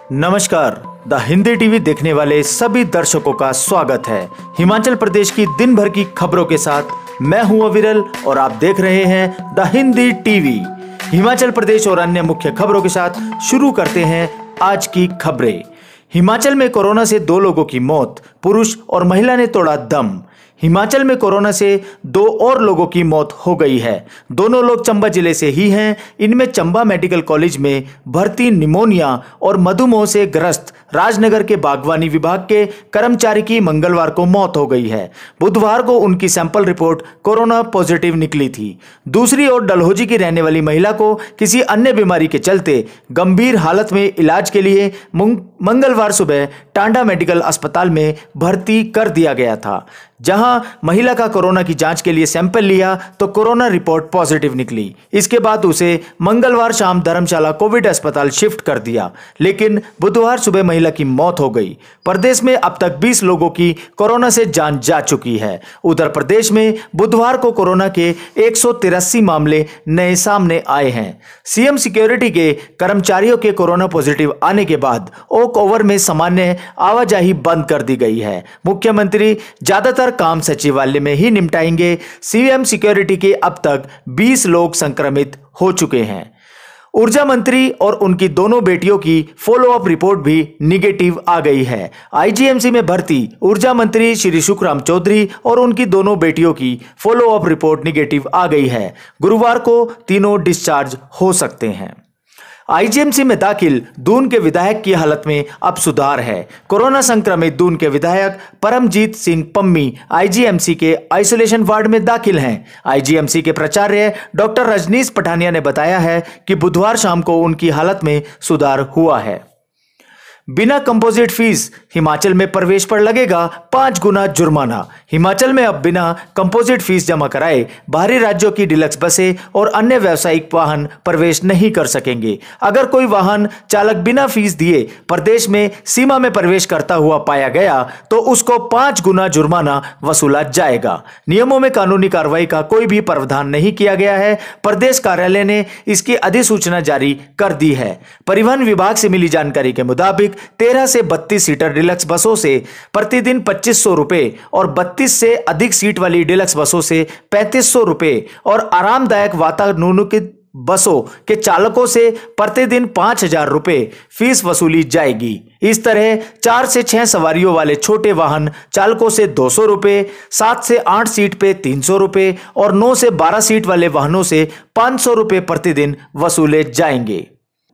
नमस्कार। The Hindi TV देखने वाले सभी दर्शकों का स्वागत है। हिमाचल प्रदेश की दिन भर की खबरों के साथ मैं हूं अविरल और आप देख रहे हैं द हिंदी टीवी। हिमाचल प्रदेश और अन्य मुख्य खबरों के साथ शुरू करते हैं आज की खबरें। हिमाचल में कोरोना से 2 लोगों की मौत, पुरुष और महिला ने तोड़ा दम। हिमाचल में कोरोना से 2 और लोगों की मौत हो गई है। दोनों लोग चंबा जिले से ही हैं। इनमें चंबा मेडिकल कॉलेज में भर्ती निमोनिया और मधुमेह से ग्रस्त राजनगर के बागवानी विभाग के कर्मचारी की मंगलवार को मौत हो गई है। बुधवार को उनकी सैंपल रिपोर्ट कोरोना पॉजिटिव निकली थी। दूसरी ओर डलहौजी की रहने वाली महिला को किसी अन्य बीमारी के चलते गंभीर हालत में इलाज के लिए मंगलवार सुबह टांडा मेडिकल अस्पताल में भर्ती कर दिया गया था। जहां महिला का कोरोना की जांच के लिए सैंपल लिया तो कोरोना रिपोर्ट पॉजिटिव निकली। इसके बाद उसे मंगलवार शाम धर्मशाला कोविड अस्पताल शिफ्ट कर दिया, लेकिन बुधवार सुबह महिला की मौत हो गई। प्रदेश में अब तक 20 लोगों की कोरोना से जान जा चुकी है। उत्तर प्रदेश में बुधवार को कोरोना के 183 मामले नए सामने आए हैं। सीएम सिक्योरिटी के कर्मचारियों के कोरोना पॉजिटिव आने के बाद ओक ओवर में सामान्य आवाजाही बंद कर दी गई है। मुख्यमंत्री ज्यादातर काम सचिवालय में ही निपटाएंगे। सीएम सिक्योरिटी के अब तक 20 लोग संक्रमित हो चुके हैं। ऊर्जा मंत्री और उनकी दोनों बेटियों की फॉलोअप रिपोर्ट भी निगेटिव आ गई है। आईजीएमसी में भर्ती ऊर्जा मंत्री श्री सुखराम चौधरी और उनकी दोनों बेटियों की फॉलोअप रिपोर्ट निगेटिव आ गई है। गुरुवार को तीनों डिस्चार्ज हो सकते हैं। आईजीएमसी में दाखिल दून के विधायक की हालत में अब सुधार है। कोरोना संक्रमित दून के विधायक परमजीत सिंह पम्मी आईजीएमसी के आइसोलेशन वार्ड में दाखिल हैं। आईजीएमसी के प्राचार्य डॉक्टर रजनीश पठानिया ने बताया है कि बुधवार शाम को उनकी हालत में सुधार हुआ है। बिना कंपोजिट फीस हिमाचल में प्रवेश पर लगेगा 5 गुना जुर्माना। हिमाचल में अब बिना कंपोजिट फीस जमा कराए बाहरी राज्यों की डिलक्स बसें और अन्य व्यावसायिक वाहन प्रवेश नहीं कर सकेंगे। अगर कोई वाहन चालक बिना फीस दिए प्रदेश में सीमा में प्रवेश करता हुआ पाया गया तो उसको 5 गुना जुर्माना वसूला जाएगा। नियमों में कानूनी कार्रवाई का कोई भी प्रावधान नहीं किया गया है। प्रदेश कार्यालय ने इसकी अधिसूचना जारी कर दी है। परिवहन विभाग से मिली जानकारी के मुताबिक 13 से 32 सीटर डिलक्स बसों से प्रतिदिन 2500 रुपए और 32 से अधिक सीट वाली डिलक्स बसों से 3500 रुपए और आरामदायक वातानुकूलित बसों के चालकों से प्रतिदिन 5000 रुपए फीस वसूली जाएगी। इस तरह 4 से 6 सवारियों वाले छोटे वाहन चालकों से 200 रुपए, 7 से 8 सीट पे 300 रुपए और 9 से 12 सीट वाले वाहनों से 500 रुपए प्रतिदिन वसूले जाएंगे।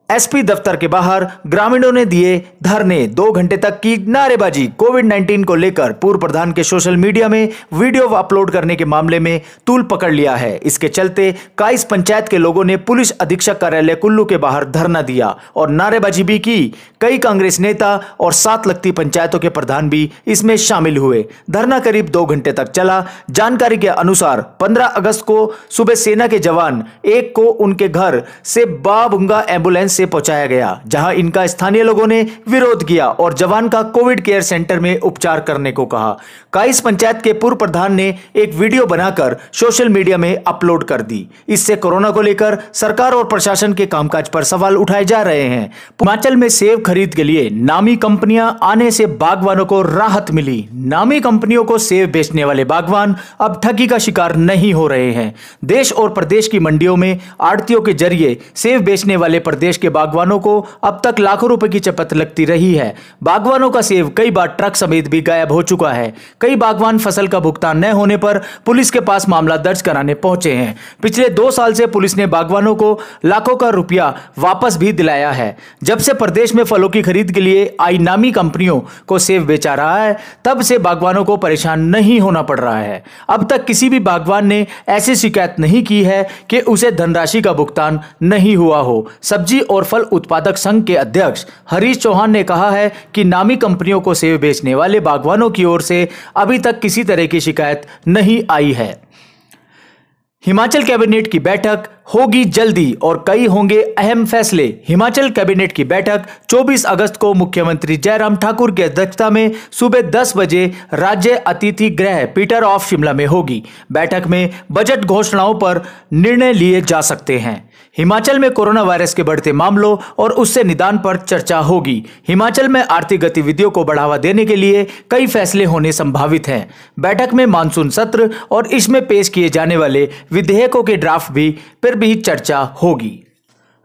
एसपी दफ्तर के बाहर ग्रामीणों ने दिए धरने, 2 घंटे तक की नारेबाजी। कोविड-19 को लेकर पूर्व प्रधान के सोशल मीडिया में वीडियो अपलोड करने के मामले में तूल पकड़ लिया है। इसके चलते काइस पंचायत के लोगों ने पुलिस अधीक्षक कार्यालय कुल्लू के बाहर धरना दिया और नारेबाजी भी की। कई कांग्रेस नेता और 7 लगती पंचायतों के प्रधान भी इसमें शामिल हुए। धरना करीब 2 घंटे तक चला। जानकारी के अनुसार 15 अगस्त को सुबह सेना के जवान एक को उनके घर से बाबुंगा एम्बुलेंस पहुंचाया गया, जहां इनका स्थानीय लोगों ने विरोध किया और जवान का कोविड केयर सेंटर में उपचार करने को कहा। काइस पंचायत के पूर्व प्रधान ने एक वीडियो बनाकर सोशल मीडिया में अपलोड कर दी। इससे कोरोना को लेकर सरकार और प्रशासन के कामकाज पर सवाल उठाए जा रहे हैं। हिमाचल में सेब खरीद के लिए नामी कंपनियां आने से बागवानों को राहत मिली। नामी कंपनियों को सेब बेचने वाले बागवान अब ठगी का शिकार नहीं हो रहे हैं। देश और प्रदेश की मंडियों में आड़तियों के जरिए सेब बेचने वाले प्रदेश के बागवानों को अब तक लाखों रुपए की चपत लगती रही है। बागवानों का सेब कई बार ट्रक समेत भी गायब हो चुका है। कई बागवान फसल का भुगतान न होने पर पुलिस के पास मामला दर्ज कराने पहुंचे हैं। पिछले 2 साल से पुलिस ने बागवानों को लाखों का रुपया वापस भी दिलाया है। जब से प्रदेश में फलों की खरीद के लिए आई नामी कंपनियों को सेब बेचा रहा है, तब से बागवानों को परेशान नहीं होना पड़ रहा है। अब तक किसी भी बागवान ने ऐसी शिकायत नहीं की है कि उसे धनराशि का भुगतान नहीं हुआ हो। सब्जी और फल उत्पादक संघ के अध्यक्ष हरीश चौहान ने कहा है कि नामी कंपनियों को सेब बेचने वाले बागवानों की ओर से अभी तक किसी तरह की शिकायत नहीं आई है। हिमाचल कैबिनेट की बैठक होगी जल्दी और कई होंगे अहम फैसले। हिमाचल कैबिनेट की बैठक 24 अगस्त को मुख्यमंत्री जयराम ठाकुर की अध्यक्षता में सुबह 10 बजे राज्य अतिथि गृह पीटर ऑफ शिमला में होगी। बैठक में बजट घोषणाओं पर निर्णय लिए जा सकते हैं। हिमाचल में कोरोना वायरस के बढ़ते मामलों और उससे निदान पर चर्चा होगी। हिमाचल में आर्थिक गतिविधियों को बढ़ावा देने के लिए कई फैसले होने संभावित हैं। बैठक में मानसून सत्र और इसमें पेश किए जाने वाले विधेयकों के ड्राफ्ट पर भी चर्चा होगी।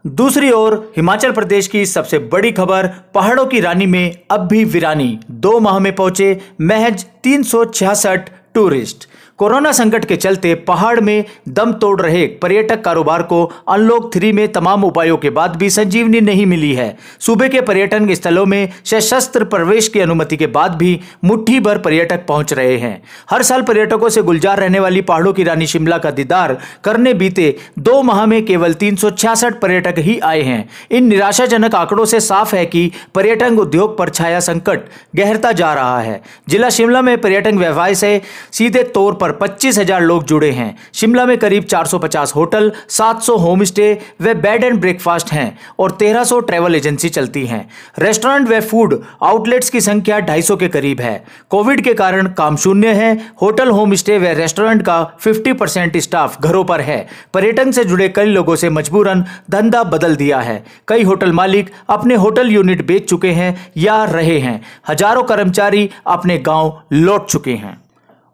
दूसरी ओर हिमाचल प्रदेश की सबसे बड़ी खबर, पहाड़ों की रानी में अब भी वीरानी, 2 माह में पहुंचे महज 366 टूरिस्ट। कोरोना संकट के चलते पहाड़ में दम तोड़ रहे पर्यटक कारोबार को अनलॉक 3 में तमाम उपायों के बाद भी संजीवनी नहीं मिली है। सूबे के पर्यटन स्थलों में सशस्त्र प्रवेश की अनुमति के बाद भी मुट्ठी भर पर्यटक पहुंच रहे हैं। हर साल पर्यटकों से गुलजार रहने वाली पहाड़ों की रानी शिमला का दीदार करने बीते 2 माह में केवल 366 पर्यटक ही आए हैं। इन निराशाजनक आंकड़ों से साफ है कि पर्यटन उद्योग पर छाया संकट गहरता जा रहा है। जिला शिमला में पर्यटन व्यवसाय से सीधे तौर पर 25,000 लोग जुड़े हैं। शिमला में करीब 450 होटल, 700 होम स्टे व बेड एंड ब्रेकफास्ट हैं और 1300 ट्रैवल एजेंसी चलती हैं। रेस्टोरेंट व फूड आउटलेट्स की संख्या 250 के करीब है। कोविड के कारण काम शून्य है। होटल, होम स्टे व रेस्टोरेंट का 50% स्टाफ घरों पर है। पर्यटन से जुड़े कई लोगों से मजबूरन धंधा बदल दिया है। कई होटल मालिक अपने होटल यूनिट बेच चुके हैं या रहे हैं। हजारों कर्मचारी अपने गांव लौट चुके हैं।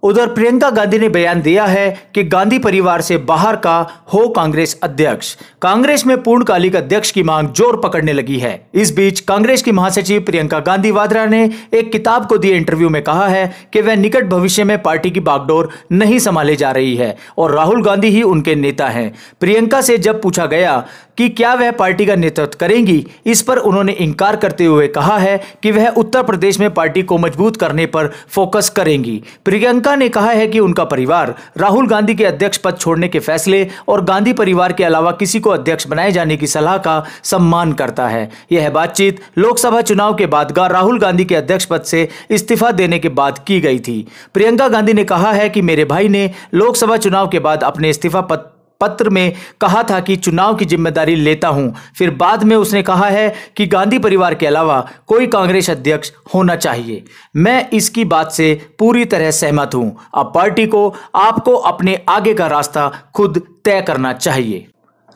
उधर प्रियंका गांधी ने बयान दिया है कि गांधी परिवार से बाहर का हो कांग्रेस अध्यक्ष। कांग्रेस में पूर्णकालिक अध्यक्ष की मांग जोर पकड़ने लगी है। इस बीच कांग्रेस की महासचिव प्रियंका गांधी वाड्रा ने एक किताब को दिए इंटरव्यू में कहा है कि वह निकट भविष्य में पार्टी की बागडोर नहीं संभाले जा रही है और राहुल गांधी ही उनके नेता हैं। प्रियंका से जब पूछा गया कि क्या वह पार्टी का नेतृत्व करेंगी, इस पर उन्होंने इंकार करते हुए कहा है कि वह उत्तर प्रदेश में पार्टी को मजबूत करने पर फोकस करेंगी। प्रियंका ने कहा है कि उनका परिवार राहुल गांधी के अध्यक्ष पद छोड़ने के फैसले और गांधी परिवार के अलावा किसी को अध्यक्ष बनाए जाने की सलाह का सम्मान करता है। यह बातचीत लोकसभा चुनाव के बाद राहुल गांधी के अध्यक्ष पद से इस्तीफा देने के बाद की गई थी। प्रियंका गांधी ने कहा है कि मेरे भाई ने लोकसभा चुनाव के बाद अपने इस्तीफा पत्र में कहा था कि चुनाव की जिम्मेदारी लेता हूं। फिर बाद में उसने कहा है कि गांधी परिवार के अलावा कोई कांग्रेस अध्यक्ष होना चाहिए। मैं इसकी बात से पूरी तरह सहमत हूं। अब पार्टी को आपको अपने आगे का रास्ता खुद तय करना चाहिए।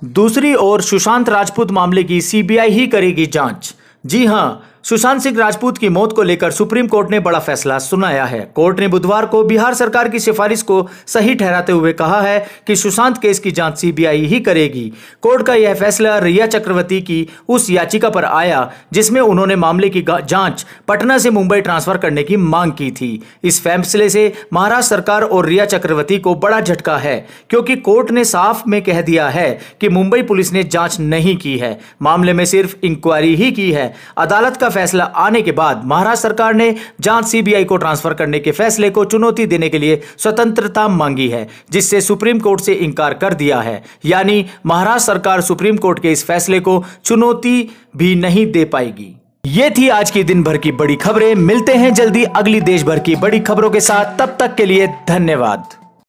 दूसरी ओर सुशांत राजपूत मामले की सीबीआई ही करेगी जांच। जी हां, सुशांत सिंह राजपूत की मौत को लेकर सुप्रीम कोर्ट ने बड़ा फैसला सुनाया है। कोर्ट ने बुधवार को बिहार सरकार की सिफारिश को सही ठहराते हुए कहा है कि सुशांत केस की जांच सीबीआई ही करेगी। कोर्ट का यह फैसला रिया चक्रवर्ती की उस याचिका पर आया जिसमें उन्होंने मामले की जांच पटना से मुंबई ट्रांसफर करने की मांग की थी। इस फैसले से महाराष्ट्र सरकार और रिया चक्रवर्ती को बड़ा झटका है, क्योंकि कोर्ट ने साफ में कह दिया है कि मुंबई पुलिस ने जांच नहीं की है, मामले में सिर्फ इंक्वायरी ही की है। अदालत का फैसला आने के बाद महाराष्ट्र सरकार ने जांच सीबीआई को ट्रांसफर करने के फैसले को चुनौती देने के लिए स्वतंत्रता मांगी है, जिससे सुप्रीम कोर्ट से इंकार कर दिया है। यानी महाराष्ट्र सरकार सुप्रीम कोर्ट के इस फैसले को चुनौती भी नहीं दे पाएगी। ये थी आज की दिन भर की बड़ी खबरें। मिलते हैं जल्दी अगली देश भर की बड़ी खबरों के साथ। तब तक के लिए धन्यवाद।